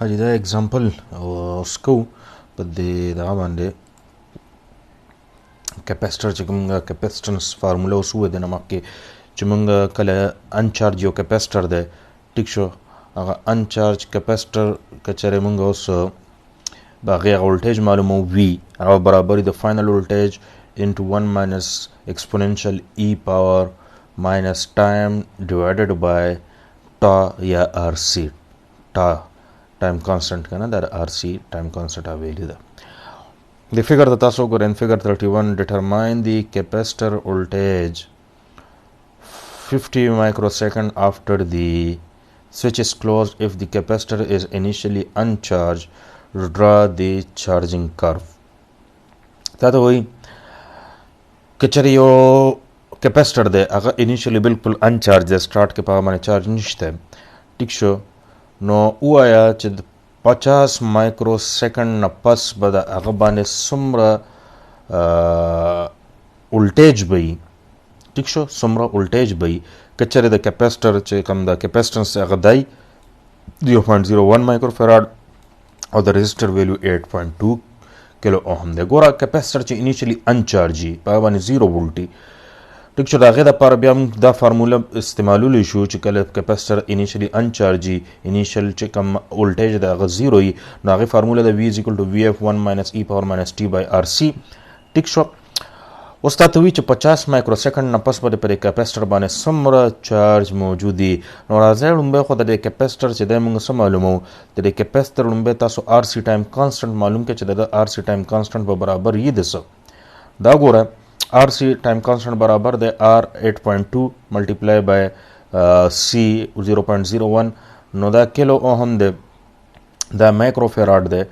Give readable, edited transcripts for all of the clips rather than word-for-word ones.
حاجی دا اگزامپل اسکو په دې دغه باندې کیپیسټر چې کومه کیپیسټنس فارموله اوس وې د نمک چې موږ کله انچارج یو کیپیسټر دی ټیک شو هغه انچارج کیپیسټر کچره موږ اوس باغه وولټیج معلومو وی هغه برابر د فائنل وولټیج into 1 minus exponential e power minus time divided by ta या rc ta time constant का ना that rc time constant value da the figure that also go in figure 31 determine the capacitor voltage 50 microsecond after the switch is closed if the capacitor is initially uncharged draw the charging curve that way کچری یو کیپیسټر دی هغه انیشلی بالکل انچارج دی سٹارټ کې په باندې چارج نشته ټیک شو نو وایا چې 50 مایکرو سیکنډ نه پس به د هغه باندې څومره ولټیج وي ټیک شو څومره ولټیج وي کچری د کیپیسټر چې کوم د کیپیسټنس هغه دی 0.01 مایکرو فیراډ او د ريزسټر ویلیو 8.2 کیلو اوم دی ګوره کیپیسټر چې انیشلی انچارجي په باندې 0 وولټي ټیک شو دغه د پر بیا دا فارموله استعمالول شو چې کله کیپیسټر انیشلی انچارجي انیشل چې کم وولټیج دغه 0 وي نو هغه فارموله د v = vf1 - e power - t by rc ټیک شو اوس تاسو وی چې 50 مایکرو سیکنډ نه پس په کیپیسټر باندې څومره چارج موجود دي نو راځي لومبه خو د کیپیسټر چې د موږ سم معلومو د کیپیسټر لومبه تاسو ار سی ټایم کانسټنټ معلوم کړئ چې د ار سی ټایم کانسټنټ په برابر یې دسه دا ګوره ار سی ټایم کانسټنټ برابر د ار 8.2 ملټیپلای بای سی 0.01 نو دا کیلو اوم دی دا مایکرو فیراډ دی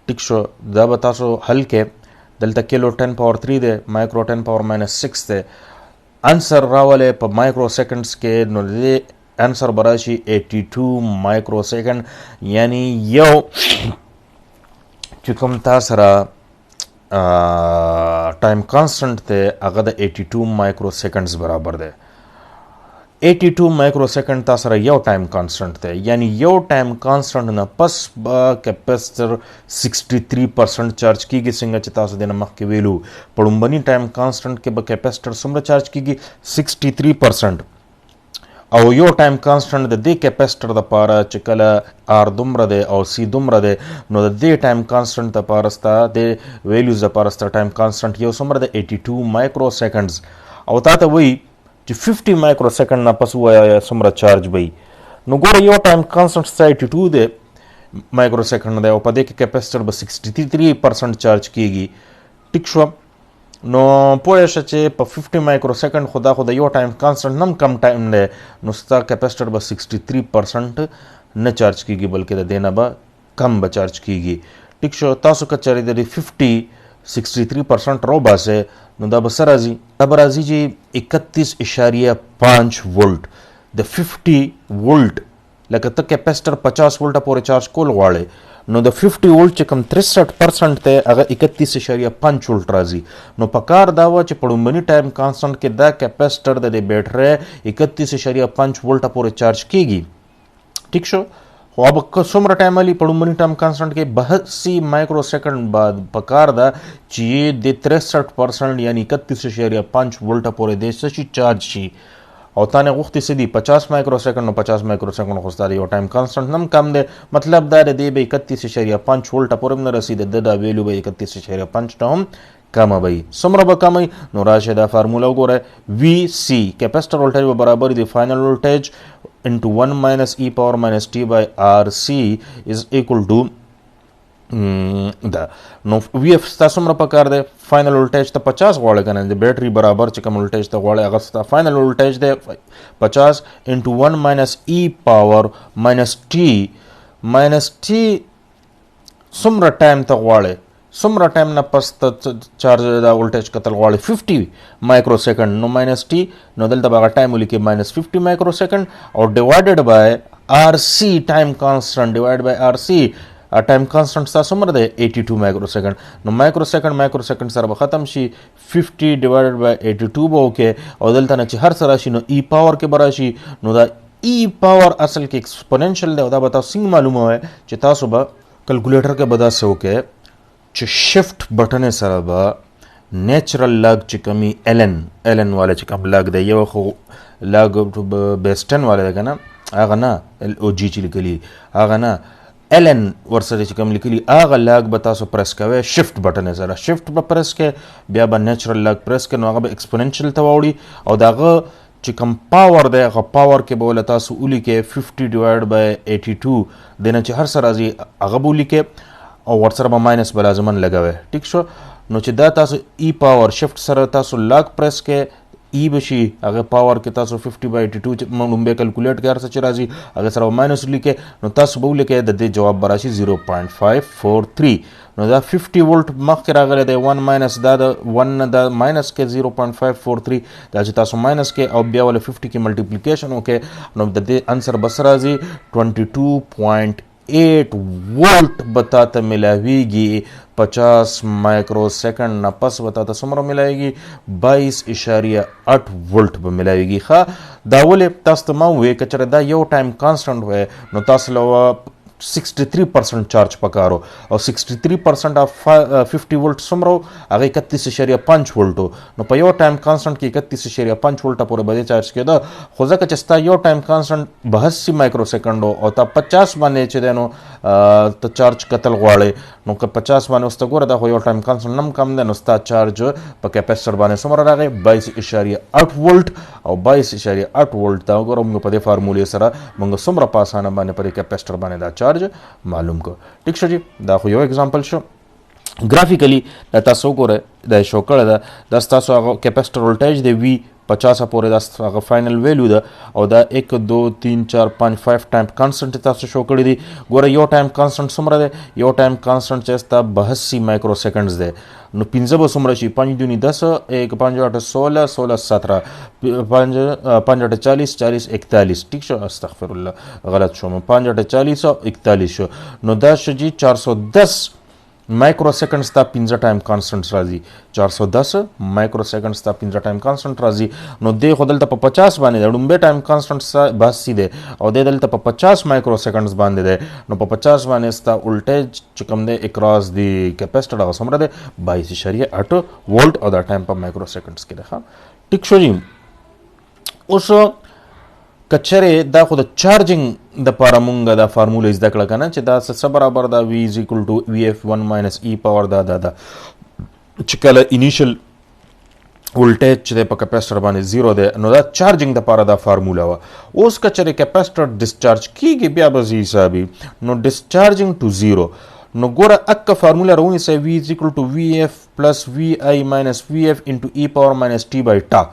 ټیک شو دا به تاسو حل کې دلته کیلو 10 پاور 3 دی مایکرو 10 پاور -6 دی انسر راولې په مایکرو سیکنډز کې نو دې انسر براشي 82 مایکرو سیکنډ یعنی یو چې کوم تاسو را ټایم کانسټنټ ته هغه د 82 مایکرو سیکنډز برابر دی 82 مایکرو سیکنډ تاسو سره یو ټایم کانسټنټ دی یعنی یو ټایم کانسټنټ نه پس با کیپیسټر 63% چارج کیږي څنګه چې تاسو د مخ کې ویلو پړمبني ټایم کانسټنټ کې به کیپیسټر څومره چارج کیږي 63% او یو ټایم کانسټنټ د دې کیپیسټر د پاره چې کله ار دومره دی او سی دومره دی نو د دې ټایم کانسټنټ د پاره ستا د ویلیوز د پاره ستا ټایم کانسټنټ یو څومره د 82 مایکرو سیکنډز او تاسو وی چې 50 مایکرو سیکنډ نه پس وایا څومره چارج وي نو ګوره یو ټایم کانسټنټ 82 دی مایکرو سیکنډ دی او په دې کې کیپیسټر به 63% چارج کیږي ټیک شو نو پوه شئ چې په 50 مایکرو سیکنډ خدا یو ټایم کانسټنټ نم کم ټایم دی نو ستا کیپیسټر به 63% نه چارج کیږي بلکې د دینه به کم به چارج کیږي ټیک شو تاسو که چاري د 63% رو باسه نو دا به سره راځي دا به راځي چې 31.5 وولټ د 50 وولټ لکه ته کیپیسټر 50 وولټه پورې چارج کول غواړې نو د 50 وولټ چې کوم 63% ته هغه 31.5 وولټ راځي نو په کار دا و چې پړمبني ټایم کانسټنټ کې دا کیپیسټر د بیټری 31.5 وولټه پورې چارج کیږي ټیک شو خو اب څومره ټایم علی پړمبني ټایم کانسټنټ کې 82 مایکرو سیکنډ بعد په کار دا چې د 63% یعنی 31.5 وولټه پورې د شي چارج شي او تانه غوښتي سدي 50 مایکرو سیکنډ نو 50 مایکرو سیکنډ خو ستاره یو ټایم کانسټنټ نم کم دی مطلب دا دی به 31.5 وولټه پورې نه رسید د ویلیو به 31.5 ته هم کم وي څومره به کم وي نو راشه دا فارموله وګوره وی سی کیپیسټر وولټیج به برابر دی فائنل وولټیج into 1 - e power - t by rc is equal to دا نو وی اف تاسو مر په کار دی فائنل وولټیج ته 50 غواړي کنه د بیټری برابر چې کوم وولټیج ته غواړي هغه ستا فائنل وولټیج دی 50 into 1 - e power - t څومره ټایم ته غواړي څومره ټایم نه پس ته چارج دا وولټیج کتل غواړي 50 مایکرو سیکنډ نو -t نو دلته به ټایم ولیکي -50 مایکرو سیکنډ او ډیوایډډ بای rc ټایم کانسټنټ ډیوایډ بای rc ټایم کانسټنټ تاسو مر دی 82 مایکرو سیکنډ نو مایکرو سیکنډ سره به ختم شي 50 ډیوایډډ بای 82 به وکي او دلته نه چې هر سره شي نو ای پاور کې براشي نو دا ای پاور اصل کې ایکسپوننشل دی او دا به تاسو څنګه معلومه وای چې تاسو به کیلکولیټر کې به داسې وکړئ چې شفټ بټن سره به نیچرل لاګ چې کمی ایلن والا چې کوم لاګ دی یو خو لاګ بیسټن والا دی که نه هغه نه LOG چې لیکلي هغه نه ایلن ورسره چې کوم لیکلي هغه لاګ به تاسو پرس کوئ شفټ بټن سره شفټ به پرس کوئ بیا به نیچرل لاګ پرس کوئ نو هغه به ایکسپوننشل ته واوړي او د هغه چې کوم پاور دی هغه پاور کې به ولې تاسو ولیکئ 50/82 دی نه چې هر څه راځي هغه به ولیکئ او ورسره به ماینس به لازمن لګوئ ټیک شو نو چې دا تاسو ای پاور شفټ سره تاسو لاګ پرس کوئ ای بشي هغه پاور کې تاسو 50/82 لومبه کیلکولیټ کې هر څه چې راځي هغه سره ماینس لیکئ نو تاسو به ولیکئ د دې جواب به راشي 0.543 نو دا 50 ولټ مخکې راغلی دی 1 ماینس دا د 1 د ماینس کې 0.543 دا چې تاسو ماینس کې او بیا ول 50 کې ملټیپلیکیشن وکړئ نو د دې انسر بس راځي 22.8 ولټ بتا ته ملاویږي 50 مایکرو سیکنډ نه پس بتا ته څومره ملاویږي 22.8 ولټ به ملاویږي ښه دا ولې تاسو ته ما وویل که چېرې دا یو ټایم کانسټنټ وی نو تاسو له 63% چارج پکارو او 63% اف 50 ولټ څومره هغه 31.5 ولټو نو په یو ټایم کانسټنټ کې 31.5 ولټه پورې به چارج کېده خو ځکه چې ستا یو ټایم کانسټنټ 82 مایکرو سیکنډ او تا 50 باندې چې دی نو ته چارج کتل غواړې نو که 50 باندې اوس ته ګوره دا خو یو ټایم کانسټنټ هم کم دی نو ستا چارج په کیپیسټر باندې څومره راغی 22.8 ولټ او 22.8 ولټ دا وګوره موږ په دې فارمولې سره موږ څومره په اسانه باندې په کیپیسټر باندې دا چارج معلوم کو ټیک شو جی دا خو یو اگزامپل شو ګرافیکلی دا تاسو ګوره دا شو کړه دا تاسو هغه کیپیسټر ولټیج دی وی 50 پورې دا هغه فائنل ویلیو ده او دا 1 2 3 4 5 5 ټایم کانسټنټ تاسو شو کړی دی ګوره یو ټایم کانسټنټ څومره دی یو ټایم کانسټنټ چې ستا 82 مایکرو سیکنډز دی نو 15 به څومره شي 5 دونی 10 1 5 8 16 16 17 5 8 40 40 41 ٹھیک شو استغفر الله غلط شوم 5 8 40 41 شو نو دا شجی 410 مایکرو سیکنډز تا 15 ټایم کانسټنټ راځي 410 مایکرو سیکنډز تا 15 ټایم کانسټنټ راځي نو د خو دلته په 50 باندې د ډومبه ټایم کانسټنټ باسي دی او د دلته په 50 مایکرو سیکنډز باندې دی نو په 50 باندې ستا ولټیج چې کوم دی اکراس دی کیپیسټر هغه څومره دی 22.8 ولټ او دا ټایم په مایکرو سیکنډز کې دی ښه ټیک شو جی اوس کچره دا خو د چارجینګ د پاره مونږ دا فارموله زده کړه کنه چې دا څه برابر دا v = vf1 - e پاور دا چې کله انیشل ولټیج چې په کیپیسټر باندې 0 ده نو دا چارجینګ د پاره دا فارموله وا اوس کچره کیپیسټر ډیسچارج کیږي بیا به حسابي نو ډیسچارجینګ ټو 0 نو ګوره اکه فارموله راونی سه v = vf + vi - vf * e پاور - t/t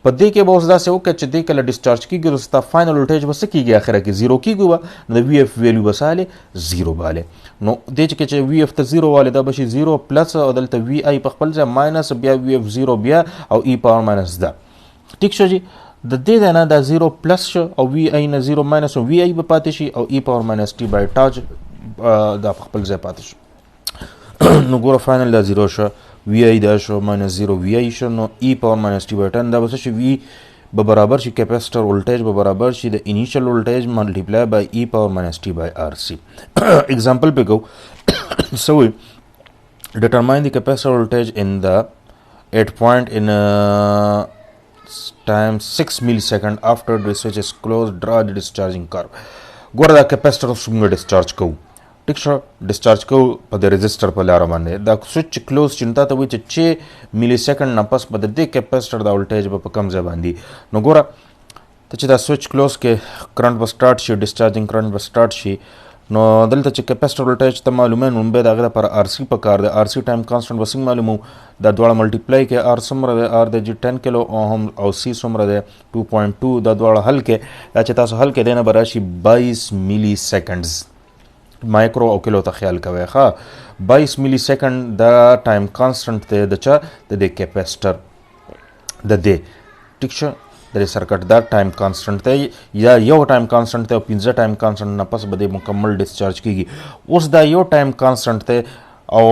په دې کې به اوس داسې وکړه چې دې کله ډسچارج کېږي نو ستا فاینل ولټیج به څه کېږي اخره کې 0 کېږي به نو د وي ایف ویلیو به څه حالې 0 به حالې نو دې کې چې وي ایف ته 0 والې دا به شي 0 پلس او دلته وي آی په خپل ځای ماینس بیا وي ایف 0 بیا او ای پاور ماینس ده ټیک شو جی د دې نه دا 0 پلس شو او وي آی نه 0 ماینس او وي آی به پاتې شي او ای پاور ماینس ټي بای ټاج دا په خپل ځای پاتې شو نو ګوره فاینل دا 0 شو وی آی دا شو -0 وی آی شو نو ای پاور -t/10 دا به شي وی به برابر شي کیپیسټر ولټیج به برابر شي د انیشل ولټیج ملټیپلای بای ای پاور -t/rc example पे go so we determine the capacitor voltage in the 8 point in time 6 millisecond after the switch is closed draw the discharging curve ګوره دا کیپیسټر څنګه ډیسچارج کوو ټیک شو ډیسچارج کوو په د ريزسټر په لار باندې دا سوئچ کلوز چنتا ته وي چې 6 ملي سیکنډ نه پس په د کیپیسټر د ولټیج په کم ځای باندې نو ګوره ته چې دا سوئچ کلوز کې کرنٹ به سٹارټ شي ډیسچارجینګ کرنٹ به سٹارټ شي نو دلته چې کیپیسټر ولټیج ته معلومه نو به دغه لپاره ار سی په کار دی ار سی ټایم کانسټنټ به څنګه معلومو دا دواړه ملټیپلای کې ار څومره دی ار د 10 کیلو اوم او سی څومره دی 2.2 دا دواړه حل کې دا چې تاسو حل کې دینه براشي 22 ملي سیکنډز مایکرو او کیلو ته خیال کوئ ښه 22 ملي سیکنډ دا ټایم کانسټنټ دی د چا د کیپیسټر د دې ټیک شو د سرکټ دا ټایم کانسټنټ دی یا یو ټایم کانسټنټ دی او 15 ټایم کانسټنټ نه پس به د مکمل ډیسچارج کیږي اوس دا یو ټایم کانسټنټ دی او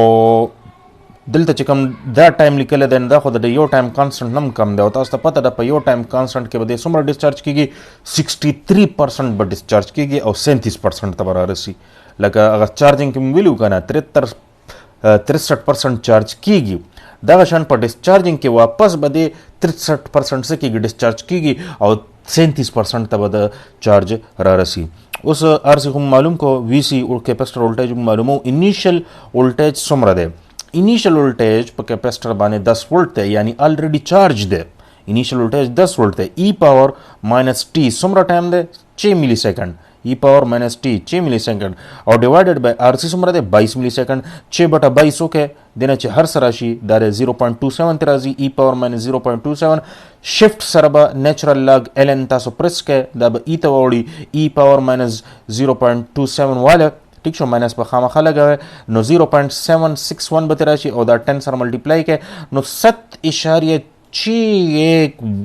دلته چې کوم دا ټایم لیکل دی دا خو د یو ټایم کانسټنټ هم کم دی او تاسو ته پته ده په یو ټایم کانسټنټ کې به د څومره ډسچارج کیږي 63% به ډسچارج کیږي او 37% ته به رارسي لکه هغه چارجنګ کې مو ویلو که نه 63% چارج کیږي دغه شان په ډسچارجنګ کې واپس به د 63% څه کیږي ډسچارج کیږي او 37% ته به د چارج رارسي. اوس ارسی هم معلوم کو وی سی او کیپیسټر وولټیج معلومو. انیشل وولټیج څومره دی؟ انیشل وولټیج په کیپیسټر باندې 10 وولټ دی یعنی الریډي چارج دی. انیشل وولټیج 10 وولټ دی. ای پاور ماینس ټي څومره ټایم دی؟ 6 ملي سیکنډ. ای پاور ماینس ټي 6 ملي سیکنډ او ډیوایډډ بای ار سی څومره دی؟ 22 ملي سیکنډ. 6 بټه 22 وکړئ دنه چې هر سره شي دا 0.27 ته راځي. ای پاور ماینس 0.27 شفت سره به نیچرل لاګ ال ان تاسو پرس کړئ دا به ای ته وړي. ای پاور ماینس 0.27 واله ٹھیک شو ماینس په خامخا لګوي نو 0.761 به راشي او دا 10 سره ملټیپلای کړئ نو 7.61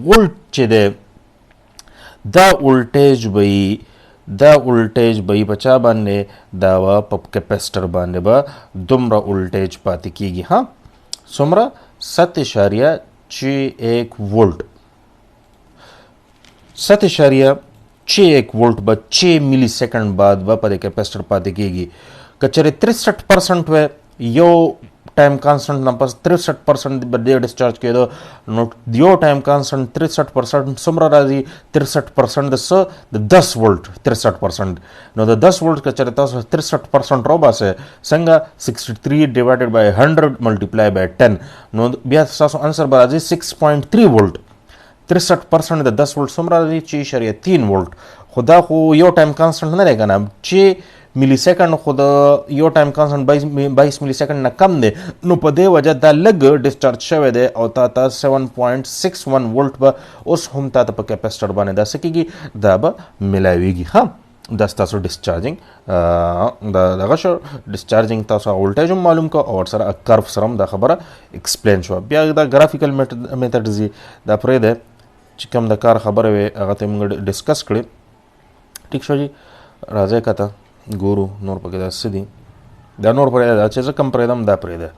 وولټ چې دی دا وولټیج به په چا باندې دا په کیپیسټر باندې به دومره وولټیج پاتې کیږي. ها څومره؟ 7.61 وولټ. 7.61 وولټ به 6 ملي سیکنډ بعد به په کیپیسټر پاتې کیږي. که چېرې 63% وی یو ټایم کانسټنټ نه پس 63% به ډسچارج کېدو نو یو ټایم کانسټنټ 63% څومره راځي؟ 63% د څه؟ د 10 وولټ 63%. نو د 10 وولټ که چېرې تاسو 63% راوباسئ څنګه 63 ډیوایډډ بای 100 ملټیپلای بای 10 نو بیا تاسو انسر به راځي 6.3 وولټ. 63% د 10 وولټ څومره راځي؟ 6.3 وولټ. خو دا خو یو ټایم کانسټنټ نه دی که نه 6 ملي سیکنډ خو د یو ټایم کانسټنټ 22 ملي سیکنډ نه کم دی نو په دې وجه دا لږ ډسچارج شوی دی او تا ته 7.61 وولټ به اوس هم تا ته په کیپیسټر باندې دا څه کېږي دا به میلاویږي. ښه دا ستاسو ډسچارجنګ دغه شو ډسچارجنګ تاسو وولټیج هم معلوم کو او ورسره کرف سره هم دا خبره ایکسپلین شوه. بیا دا ګرافیکل میتھډز دي دا پرېږدی چې کوم د کار خبره وي هغه ته موږ ډسکس کړې. ټیک شو جي راځئ کته ګورو نور پکې دا څه دي. دا نور پرېږده چې زه کوم پرېږدم دا پرېږده.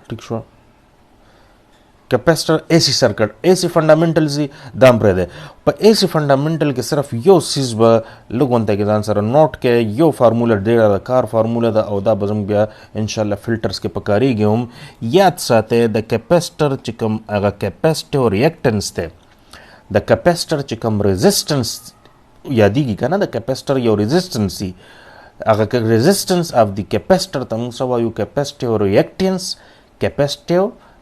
ټیک شو کیپیسټر اے سی سرکټ اے سی فنډامنټلز دي دا هم پرېږده. په اے سی فنډامنټل کې صرف یو سیز به لږ غونته کې ځان سره نوټ کې یو فارموله ډېره د کار فارموله ده او دا به زموږ بیا انشاءالله فلټرز کې پکارېږي هم. یاد ساتئ د کیپیسټر چې کوم هغه کیپیسټیو ریاکټنس دی د کیپیسټر چې کوم ریزسټنس یادېږي که نه د کیپیسټر یو ریزسټنس دي هغه ریزسټنس اف د کیپیسټر ته موږ څه وایو؟ کیپیسټیو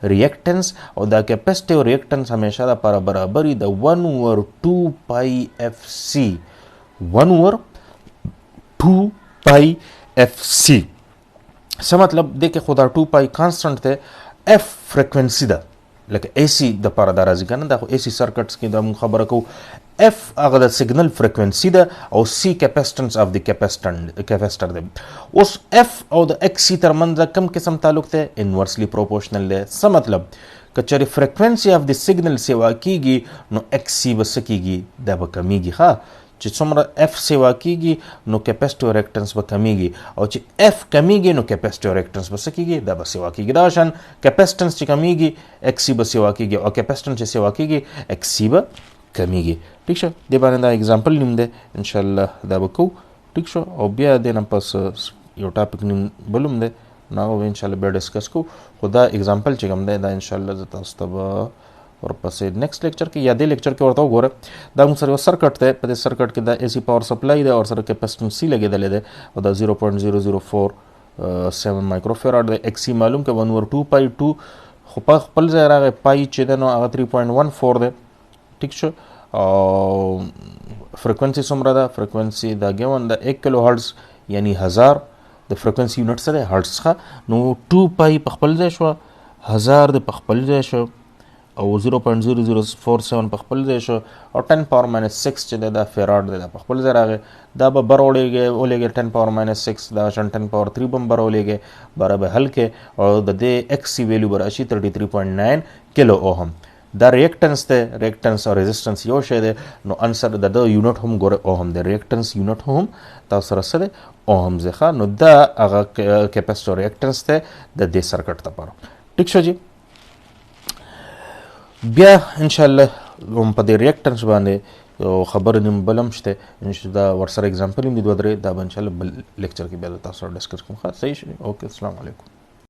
ریاکټنس او دا کیپیسټیو ریاکټنس همیشه دپاره برابري د 1/2πfc 1/2πfc. څه مطلب دی کې خو دا 2π کانسټنټ دی اف فریکوینسي ده لکه اے سی دپاره دا راځي که نه دا خو اے سی سرکټس کې دا موږ خبره کوو. اف هغه د سیګنل فریکوینسي ده او سی کیپیسټنس اف د کیپیسټر دی. اوس اف او د ایکس سی ترمنځ کوم قسم تعلق دی؟ انورسلی پروپورشنل دی. څه مطلب؟ که چېرې فریکوینسي اف د سیګنل سیوا کیږي نو ایکس سی به څه کیږي؟ دا به کمیږي. ښه چې څومره اف سیوا کیږي نو کیپیسټیو ریاکټنس به کمیږي او چې اف کمیږي نو کیپیسټیو ریاکټنس به څه کیږي؟ دا به سیوا کیږي. دا شان کیپیسټنس چې کمیږي ایکس سی به سیوا کیږي او کیپیسټنس چې سیوا کیږي ایکس سی به کمیږي. ٹھیک شو دې باندې دا اگزامپل نیم دی انشاءالله دا به کوو. ٹھیک شو او بیا دې نه پس یو ټاپک نیم بل هم دی نو هغه به انشاءالله بیا ډسکس کوو. خو دا اگزامپل چې کوم دی دا انشاءالله زه تاسو ته به ورپسې نیکسټ لیکچر کې یا دې لیکچر کې ورته وګوره. دا موږ سره یو سرکټ دی په دې سرکټ کې دا اے سی پاور سپلای دی او سره کیپیسټنس سی لګېدلی دی او دا 0.0047 مایکروفیراډ دی. ایکس سی معلوم که 1/2π2 خو په خپل ځای راغی پای چې دی نو هغه 3.14 دی. ٹھیک شو او فریکوینسي څومره ده؟ فریکوینسي دا ګیون د 1 کیلو هرټز یعنی 1000 د فریکوینسي یونټ څه دی؟ هرټز. ښه نو 2π په خپل ځای شوه 1000 د په خپل ځای شو او 0.0047 په خپل ځای شو او 10 پاور ماینس 6 چې دی دا فیراډ دی دا په خپل ځای راغی. دا به بر ولېږي 10 پاور ماینس 6 دا شان 10 پاور 3 به هم بر ولېږي بره به حل کې او د دې ایکس سی ویلیو به راشي 33.9 کیلو اوهم. دا ریاکټنس دی، ریاکټنس او ریزسټنس یو شی دی. نو انسر د یونټ هم ګوره اوهم دی، ریاکټنس یونټ هم تاسو سره څه دی اوهم دی. نو دا هغه کیپاسټور ریاکټنس دی د دې سرکټ لپاره. ټیک شو جی. بیا ان شاء الله په دې ریاکټنس باندې خبر نیم بلم شته دا ورسره اگزامپل هم دي 2 3 دا ان شاء الله بل لیکچر کې بیا تاسو سره ډسکس کوم. ښه صحیح شي. اوکې السلام علیکم.